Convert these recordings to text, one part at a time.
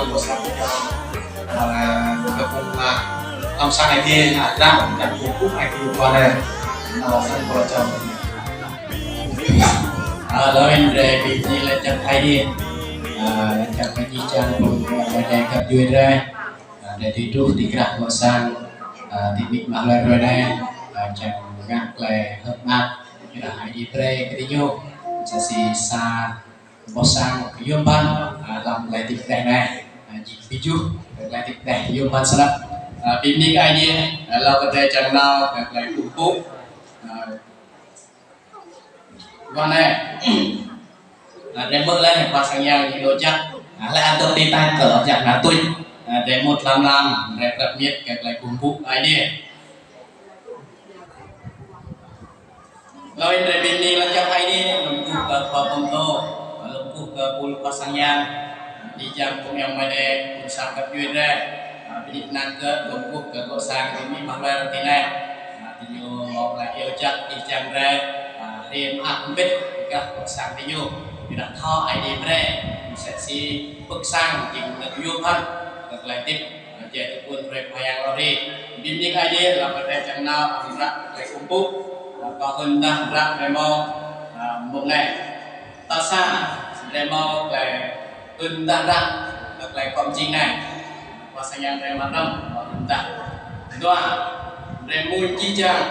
lòng của sang cùng làm sang này kia ra nhận một phút này thì qua đây sang của chồng lời về việc gì là chẳng hay đi chẳng phải gì chẳng cùng để gặp duyên ra để đi tru thì gặp của sang thì bị mà lời rồi đây chẳng gạt lệ hợp mặt như là hãy đi pre cái đi vô sẽ xì xa bỏ sang cái dương ban làm lại tiếp đẹp này chỉ ví dụ lại tiếp đẹp dương ban sẽ pin đi cái gì là có thể chẳng nào các lại cùng cúp con này để mưa lên qua sang nhau thì đồ chắc lại ăn tôi đi tay cỡ chẳng là tôi để một làm để đặc biệt các lại cùng cúp ai đi rồi để bên đi là cho hay đi lồng cục ke Pabonto lồng cục ke Pulau Pasangyan đi jam cùng yang made cùng sang gặp duyên ra đi nang ke lồng cục ke Kota Sang thì mi mặc lên thế này thì nhiều lại yêu chắc đi jam ra riêng ăn biết các Kota Sang thì nhiều thì đặt thọ ai đi ra sẽ si bước sang chỉ được yêu thân được lại tiếp chạy từ quân về Payang Lori bên đi ai đi là cái đây chẳng nào ra lại cùng cúp có hơn ta ra để mò một này ta xa để mò về hơn ta ra được lại công trình này và sang yang để mặt đông và hơn ta doa để mui chi chang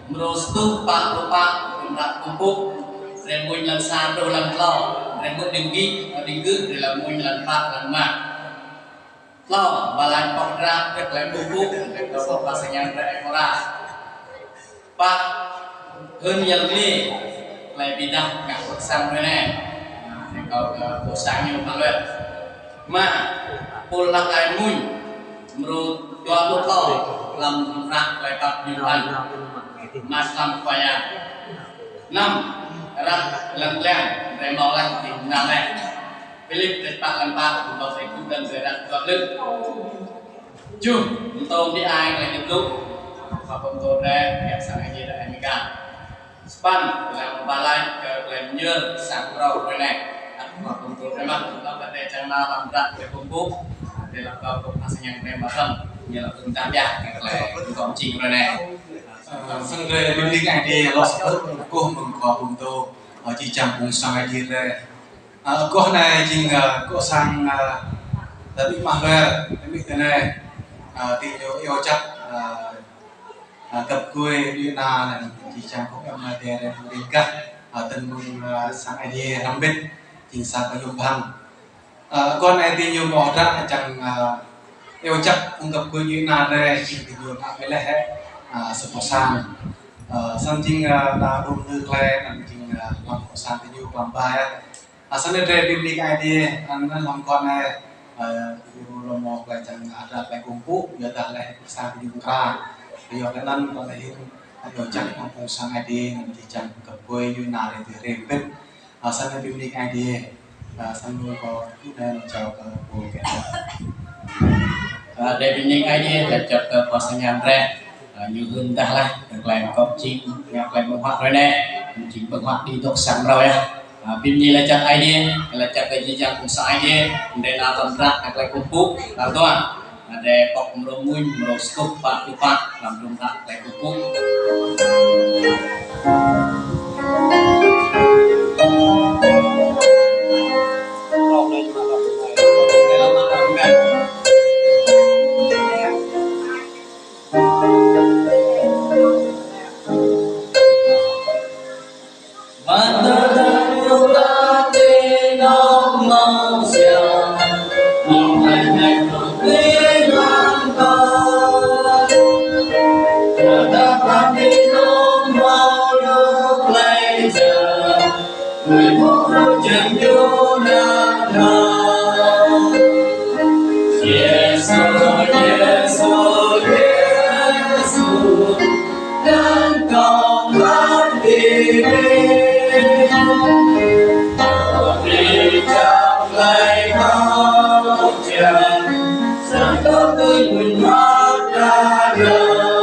merostu pak lupa untuk kumpul để mui lần xa đôi lần lo để mui đừng ghi đừng cứ để là mui lần pak lần mà lo và lại bọc ra được lại kumpul để có và sang yang để ra Pak hơn nhiều đi lại bị đau ngã cuộc sang đây này thì có cuộc sang nhiều thằng luyện mà pulang ai mui menurut dua lokal làm rạc lại tập nhiều lần mà làm phải năm rạc lần lẹn để mò lạnh thì nào này Philip để bạn làm ba của nó phải cũng đơn giản đặt gọn lưng chung tôm đi ai lại được lúc và công tố ra kẹp sang anh ở Amerika span là balai ke Glenyer sang rau cái này và công tố ra mặt nó có thể chẳng nào làm ra để công bố để làm cao công tác sang yang đem bắt như là tương tác giả cái là công trình rồi này sang đây bên đi cái đi lo sợ cô mừng có công tố chỉ chẳng cùng sang ai đi đây cô này chính cô sang đã bị mang về bị thế này tình yêu chắc cặp quê đi na là chỉ chẳng có em là để đi cả từng sang ai đi năm bên chính sang có dùng bằng con ai đi nhiều mỏ ra chẳng yêu chắc không cặp quê như na đây chỉ tình yêu na mới là hết sập sang sang chính đã đun nước lên làm chính làm sang tình yêu làm bài sang đây đi ai đi anh làm con này yêu mỏ lại chẳng ra lại cùng phụ giờ ta lại sang tình yêu ra bây giờ nên có thể hiểu chắc không cùng sang ID thì chẳng cặp quê như nào để từ rèn biết sang cái phim đi ID sang nuôi có chút nên chào các cô để bên những ID là chụp có sang nhàn ra như hơn ta lại được làm công trình nhạc làm một hoạt rồi nè chính bằng hoạt đi tốt sáng rồi phim gì là chụp ID là chụp cái gì chẳng cùng sang ID để nào tầm ra các lại cùng phúc là toàn để bọc lông mui màu scoop và thứ ba làm rung rạc lại của cúc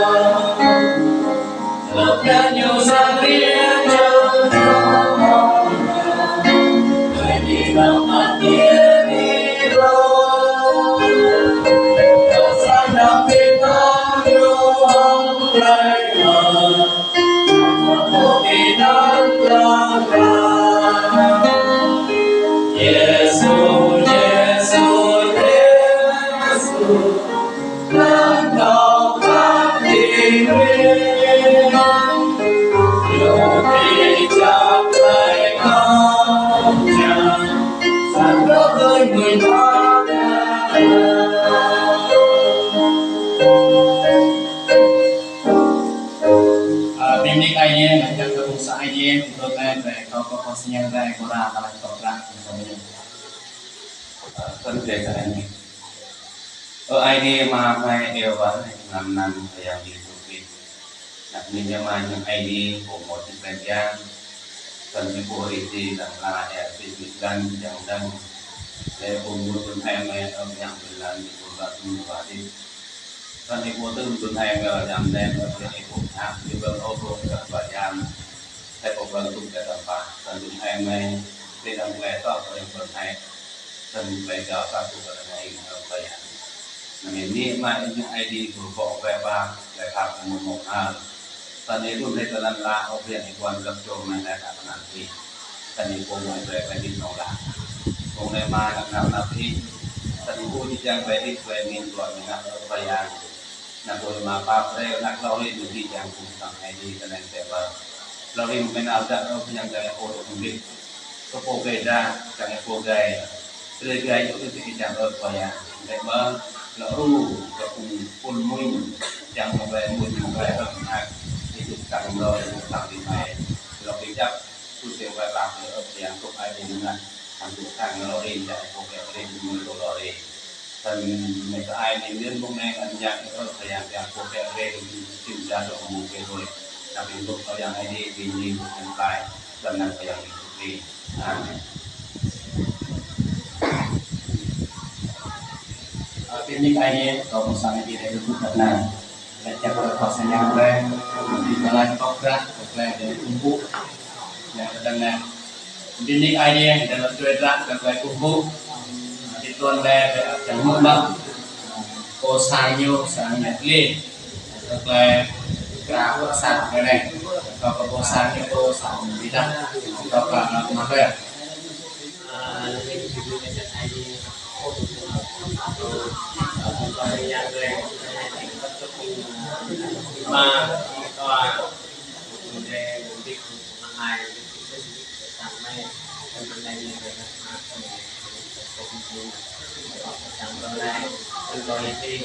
Hãy subscribe cho kênh Ghiền Mì Gõ để không bỏ lỡ Thân thể các anh ở ai đi mà phải đều vẫn năm yang diikuti. Nah, minyaman yung ID của một những thời gian cần những bộ ID rằng là để việc gan chẳng đang để cùng một tuần hai ngày ở nhà mình làm những công việc như vậy đi. Còn những bộ tư tuần hai ngày ở nhà mình ở cái cuộc tham như vậy ô tô các bạn làm tại cuộc vận dụng cái tập bản cần tuần hai ngày để làm nghề đó ở những tuần hai cần phải chờ các cuộc vận này ở vậy. Ini mak yung ID của bộ về ba lại học một tadi itu mereka dalam lah objek ikuan kerja mereka nanti tadi pun mereka di nolak mulai mana nanti tadi pun yang kredit kredit buat minat bayar nak boleh apa mereka nak lori di yang pusat ID dan yang sebab lori mungkin ada yang gaya foto mungkin kepo beda jangan kepo gaya gaya itu tidak bayar sebab lori pun mui yang mengbayar itu kami lo sampai mai lo bijak sudah berlaku yang untuk ada dengan untuk kami lo ini dari program ini dulu lo ini dan mereka ini dia mengenai yang program ini sudah mungkin rồi tapi untuk yang ini ini sampai dan yang itu Ini kayaknya kalau misalnya kita itu karena Setiap perkosanya oleh di jalan toprak oleh dari kumpul yang sedang dinik aja dalam cuaca dan oleh kumpul di tuan oleh yang mudah kosanyo sangnya kli oleh kerap sang kene kalau kosanyo itu sang tidak kalau apa ya mà tòa về việc ngày sáng nay hôm nay về sáng hôm nay từ rồi thì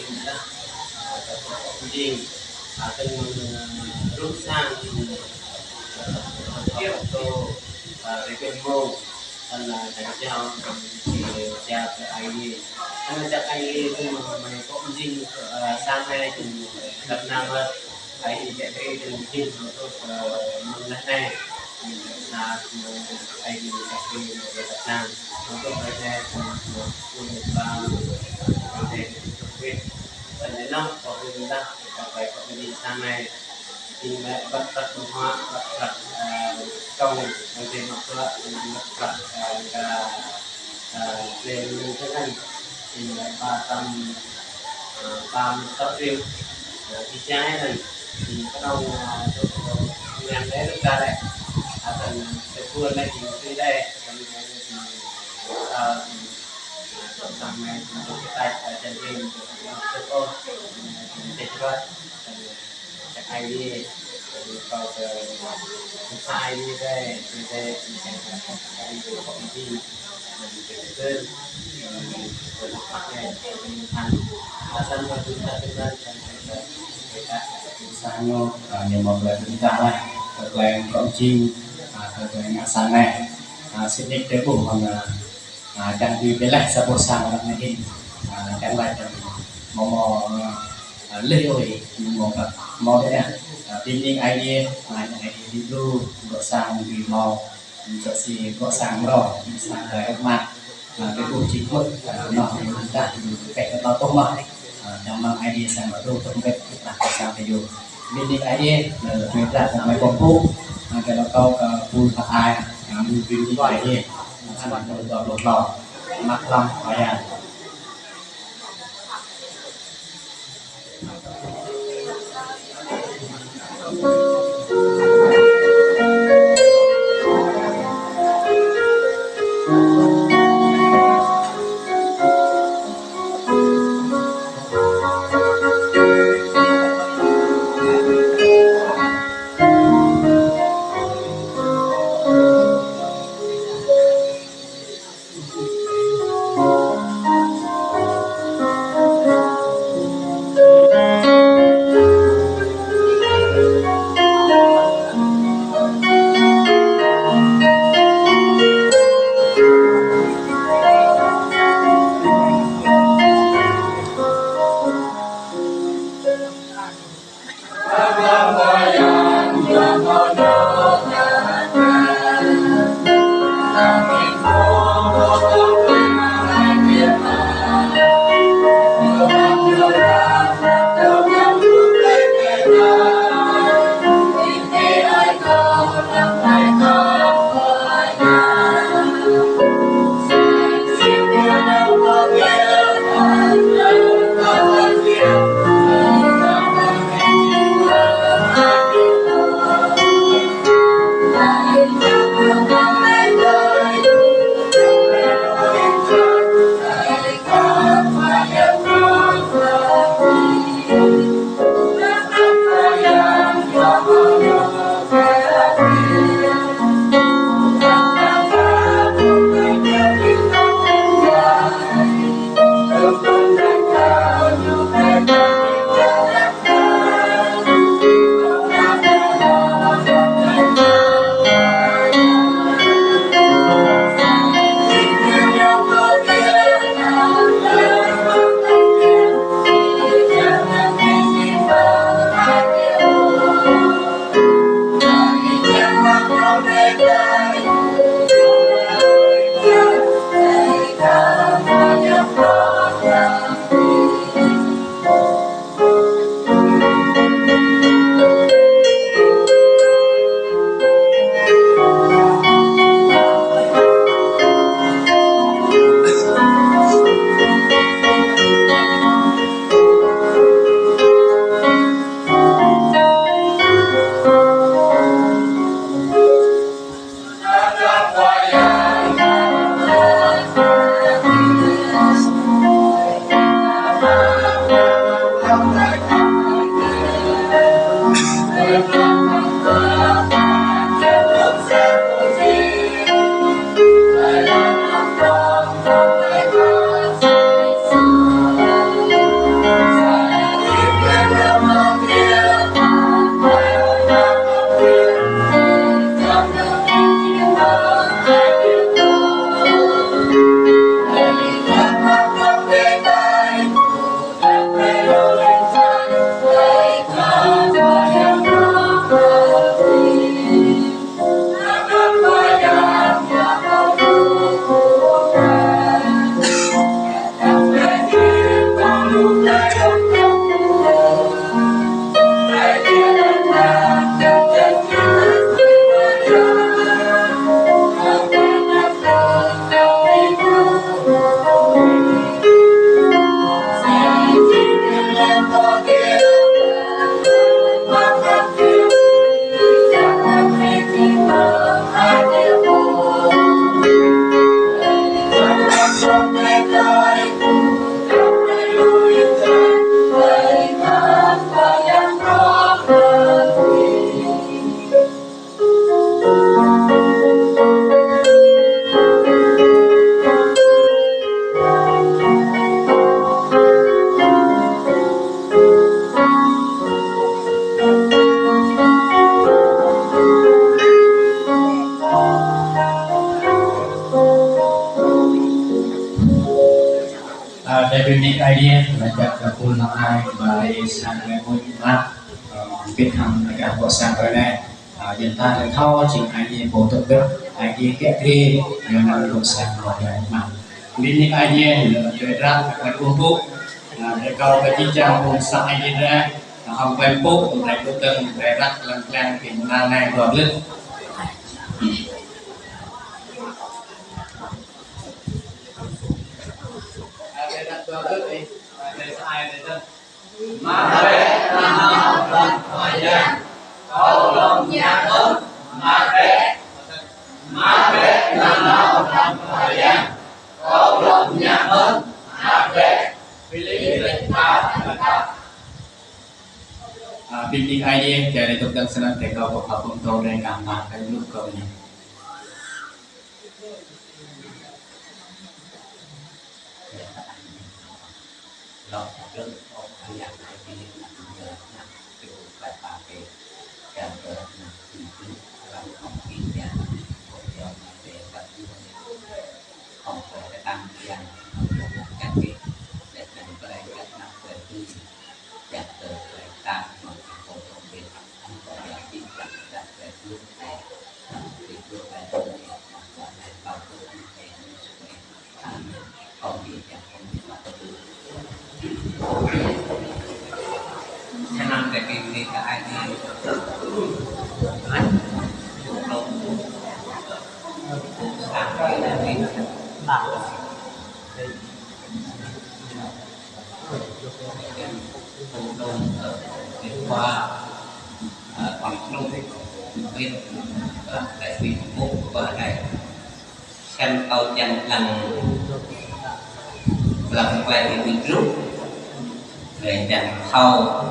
gì từng rút sang tiếp tô về quyền mô là đánh cho thì cha cái ai đi anh chắc ai đi thì mày có gì sang nay thì Việt Nam ai chạy đi từ trên tôi mừng lần này là ai đi chạy đi về Việt Nam tôi phải nghe cùng ba để quyết phần đến nó có người ta phải có đi sang này thì mẹ bắt tập hóa bắt tập công ở trên mặt đó bắt tập lên cái này thì ba trăm sáu triệu thì trái này thì bắt đầu làm đấy được ra đây phần cái vườn này thì từ đây làm này chúng tôi tay ở trên trên cho cô để cho chắc ai đi vào sai đi đây thì đây ai đi có gì mình cái phát này thành sân và chúng ta chúng Sanyo nhiều một lời chúng ta này thật là con chim thật là ngã sang này xin nhắc tới buổi còn đang đi với lại sa sang ở đây đang lại mò lê ơi mò đấy nè tin nhưng ai đi đi du gõ sang vì mò cho gì gõ sang rồi sang cái mặt cái buổi chính thức nó chúng ta cái nó tốt mà trong năm ai đi sang ở đâu trong cái đặt sang thì dùng bên ai đi là chúng ta sang mấy con phú cái nó câu phun thật ai mình view như vậy đi các bạn đột lọt mặt lòng phải Definite idea belajar gabung hai bài sang ngày mùa mát biết thằng cả bộ sang tới đây hiện tại là thao chỉnh idea bộ tập đức idea kẹt đi nhưng mà bộ sang rồi lại mà Definite idea là chơi ra các công cụ để câu cái chi trang cùng sang idea ra không quen bố để bộ từng để ra lần lần thì là này rồi lên Mà bé là nào lần thời gian câu lòng nhà ơn mà bé là nào lần thời gian câu lòng nhà ơn mà bé vì lý lịch ba Bình định idea dari tukang senang teka bapak untuk dari kamar dan luka ini. Lo trước ông phải làm lại cái việc là giờ nằm từ bài bà về càng cỡ nằm từ từ làm không kiên nhẫn của giờ mà về tập không phải tăng dần các việc để thành cái cách nằm về tư chặt từ về tăng mà không có việc không có việc chỉ chặt về lúc này thì lúc này tôi mà lại bao Kenapa kita ini sampai nanti qua viết tại Facebook và này xem câu chân lần quay thì group để chẳng thâu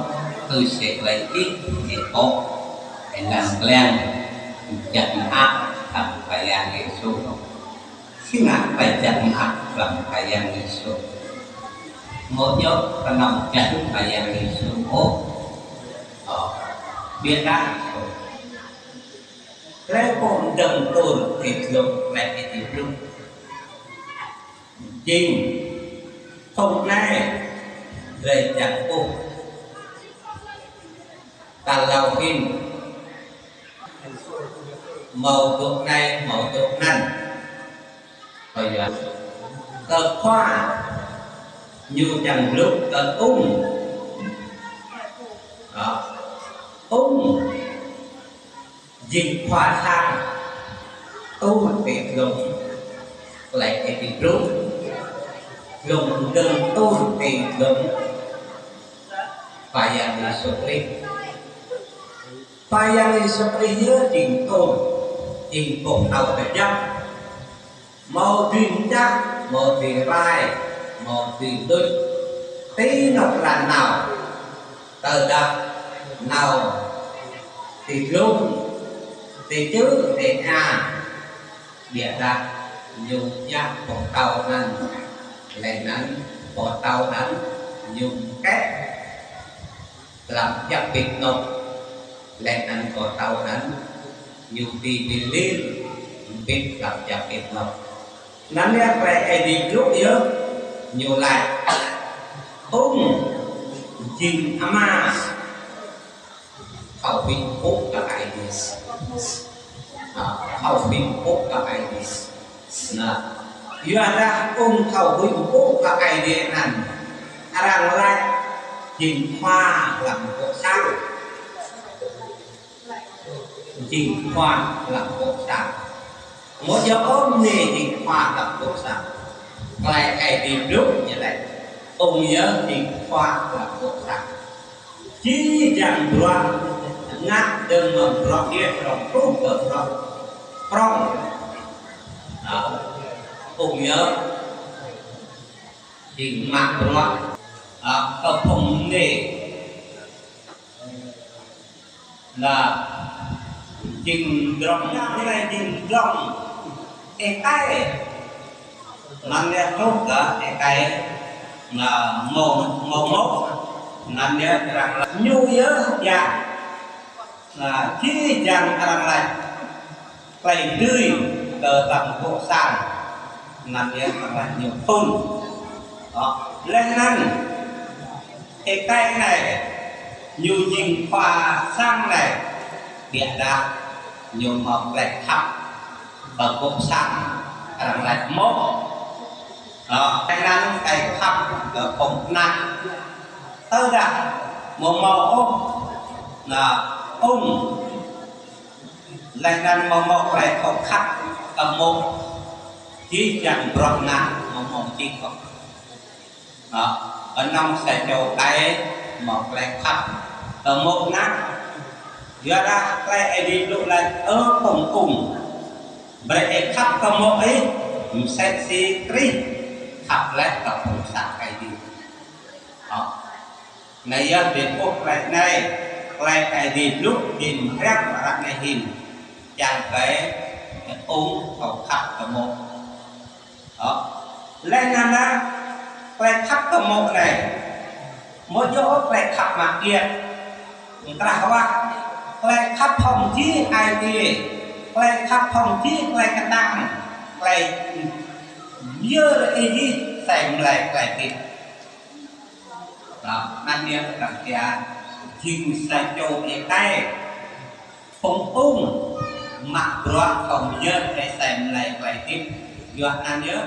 tôi sẽ lấy ít để tốt để làm quen chặn áp làm phải làm nghệ术khi nào phải chặn áp làm phải làm nghệ术một dấu và nằm chặn phải làm nghệ术ốp biết đã lấy cùng đừng tồn thì dùng lại cái tiếng rung chinh hôm nay về chẳng cùng ta lao phim màu thuốc này màu thuốc năn bây giờ tờ khoa như chẳng lúc tờ đó dịch khoa sang tu mặt việc dùng lại cái việc rút dùng đơn tu việc dùng phải yang disopri phải yang disopri nhớ trình tu trình cùng đầu phải chắc mau truyền chắc mau truyền vai mau truyền đôi tí ngọc là nào từ đó nào thì luôn thì chứ thì địa ra dùng chắc một tàuนั้นแหล่งนั้นพอเตานั้นdùng cách làm chắcปิดนกแหล่งนั้นพอเตานั้นdùngตีตีliênปิดlàm chắcปิดนกนั้นเนี่ยไปไอ้ดีlúc nhớ nhiều lại jing ama khẩu bình quốc là ai đi khẩu bình quốc là ai đi là ra khẩu bình quốc là ai đi nè rằng là jing hoa làm quốc sáng jing hoa làm quốc sáng một giờ ôm nề jing hoa làm quốc sáng lại ai đi lúc như vậy nhớ jing hoa làm quốc sáng chỉ rằng đoạn ngắt đơn mầm rõ kia trong tốt cỡ rõ trong nhớ thì mạng rõ tập thông nghề là trình rộng như này trình rộng cái nằm nghe tốt cả cái là màu mốc nằm nghe rằng là nhu nhớ dạ là chỉ rằng là phải đưa tờ tầm bộ sản nằm nghe là nhiều hơn đó lên năng cái này nhiều nhìn khoa sang này địa ra nhiều mọc lại thấp và bộ sản rằng lại mốc đó cái năng cái thấp và không năng tớ ra một màu ôm là lại rằng màu lại không khắc cầm một chỉ chẳng rõ nặng một chỉ không đó ở nông sẽ cho cái một lại khắc ở một nặng do ra lại đi lúc lại ở cùng cùng vậy khắc cầm một ấy sẽ si tri khắc lại cầm một sạc cái gì đó này giờ đến cuộc này lại cái gì lúc nhìn rắc và rắc này hình chẳng cái khẩu khắc cầm một đó lên năm đó lại khắc cầm một này một chỗ lại khắc mặt kia người ta nói lại khắc phòng chí ai kia lại khắc phòng chí lại cái đăng lại dơ cái gì xem lại kịp đóนั่นเนี่ยกับแกยิงใส่โจมใต้phồng mặc rõ không nhớ để xem lại tiếp do ăn nhớ